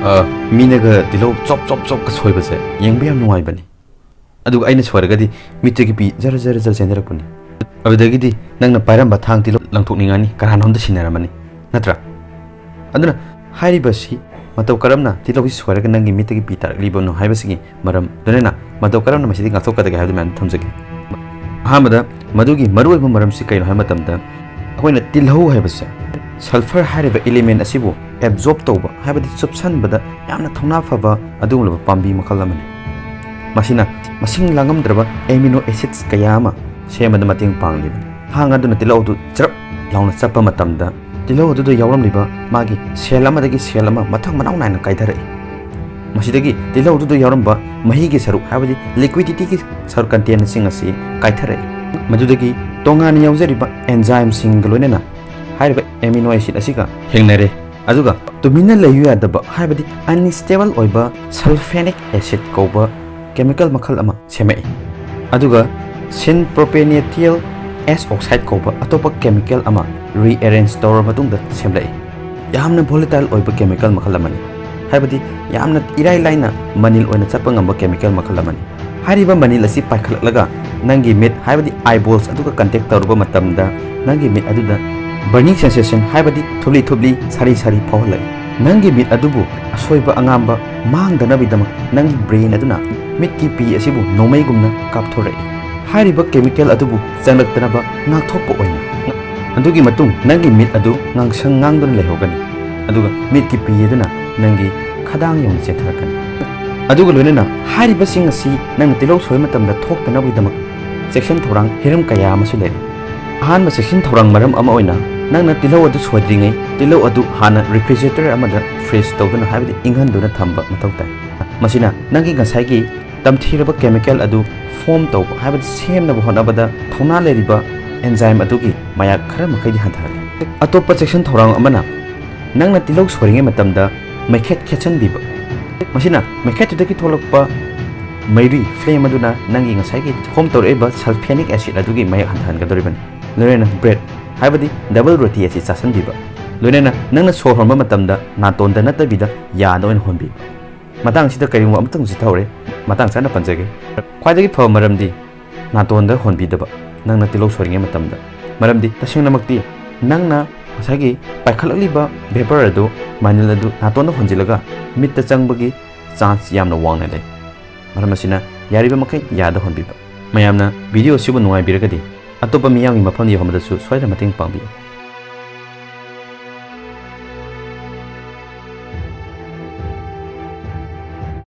मीनगा तिलौ chop chop chop का सोइबसे young बियाम नुवाइबनी अदुग आइना सोरगदी मित्तेगी पी जर जर जर सेंदरकुनी अबदगिदी नंगना पाइरम थांग तिलौ लंथोकनिंगानी करानोंद सिनारमनी नत्रा अदुना हाइरिबसी मतौ करमना तिलौ सोरग नंगी मित्तेगी पी तारक्लिबो नो हाइबसिगी मरम दनेना मतौ करमना मसिदी गाथोकदगे हाइबदि मान थमजगे अहमदा मदुगी मरुइब मरम सि कइनो हाइमतमदा अखोइना तिलौ हाइबसे सल्फर हाइरिबा एलिमेंट असिबो एब्जॉर्ब तौबा हाइबदि चुपसनबदा यामना थौना फबा अदुगुलबा पाम्बी मखल अमनी मसिना मसिंग लांगमद्रबा एमिनो एसिड्स कयामा सेमदा मतेंग पांगलिबनी हांग अदुना तिलौदु चरप लाउना चप्पा मतमदा तिलौदु यावरमलिबा मागी सेल अमदगी सेल अमा मथंग मनाव नायना काइधरई मसिदगी तिलौदु यावरमबा महीगी सरुक हाइबदि लिक्विडिटी की सरुक कंटेन सिंग असि काइधरई मदुदगी तोंगान यावजरिबा एंजाइम सिंग लोइनेना हाइरिबा एमिनो एसिड असिगा हेंगनरे अदुगा तुमिना लयु यादबा हाइबदि अनस्टेबल ओइबा सल्फेनिक एसिड कोबा केमिकल मखल अमा सेमई अदुगा सिन प्रोपेनेथियल एस ऑक्साइड कोबा अतोपा केमिकल अमा रीअरेंज तौर मतुंगदा सेमलाई यामना वोलेटाइल ओइबा केमिकल मखल अमनी हाइबदि यामना इराइ लाइना मनिल ओइना चप्पा ngamba केमिकल मखल अमनी हारिबा मनिल असि पाइखलगा नंगी मिट हाइबदि आईबॉल्स अदुगा कांटेक्ट तौरबा मतमदा नंगी मिट अदुदा बर्निंग सेंसेशन हाइबदि थुबली थुबली सारी सारी फावलै नंगी मिट अदुबु असोइबा अंगांबा मांगदनबिदम नंगी ब्रेन अदुना मिट की पी असिबु नोमैगुमना कापथोरै हारिबा केमिकल अदुबु चंगलक्तनबा नाथोपो ओइना अदुगी मतुंग नंगी मिट अदु ngang ngang लेहोगनी अदुगा मिट की पी अदुना नंगी खदांग यौन चेथरकनी अदुगा लोइना हारिबा सिंग असि नंग तिलौ सोय मतमदा थोक्तनबिदमक सेक्शन थोरांग हिरम कया अमसु लेरि अहान सेक्शन थोरांग मरम अमा ओइना नंगना तिलौ अदु सोद्रिङै तिलौ अदु हाना रेफ्रिजरेटर अमदा फ्रीज तौदुना हाइबदि इंगहनदुना थंबा मथौ ताइ मसिना नंगी गसाइगी तमथिरबा केमिकल अदु फॉर्म तौबा हाइबदि सेमनबा होनबदा थौना लेरिबा एंजाइम अदुगी माया खरा मखैदि हंथारले अतोप्पा सेक्शन थोरांग अमना नंगना तिलौ सोरिङै मतमदा मैखेत खेचनबिबा मसिना मैखेतुदगी थोलकपा मैरी फ्लेम अदुना नंगी गसाइगी फॉर्म तौरेबा सल्फेनिक एसिड अदुगी माया हंथानगदोरिबनी लोरेना ब्रेड हाइबदि डबल रोटी असि चासनबिबा लोरेना नंगना सोर होनबा मतमदा नातोंदा नतबिदा याद ओइन होनबिबा मतंग सिदा करिंग अमतंग सि थौरे मतंग चाना पंजगे ख्वाइदगी फ मरमदि नातोंदा होनबिदबा नंगना तिलौ सोरिङै मतमदा मरमदि तसिंगनमक्ति नंगना मसागी पाइखललिबा वेपर अदु मानिल अदु नातोंदा होनजिलगा मित्ता चंगबगी चांस यामना वांगना ले मरमसिना यारिबा मखै याद होनबिबा मयामना वीडियो सिबु नुवाइबिरगदि अतोपा मियामगी मफम यहमदसु सोइरा मतेंग पांबियो।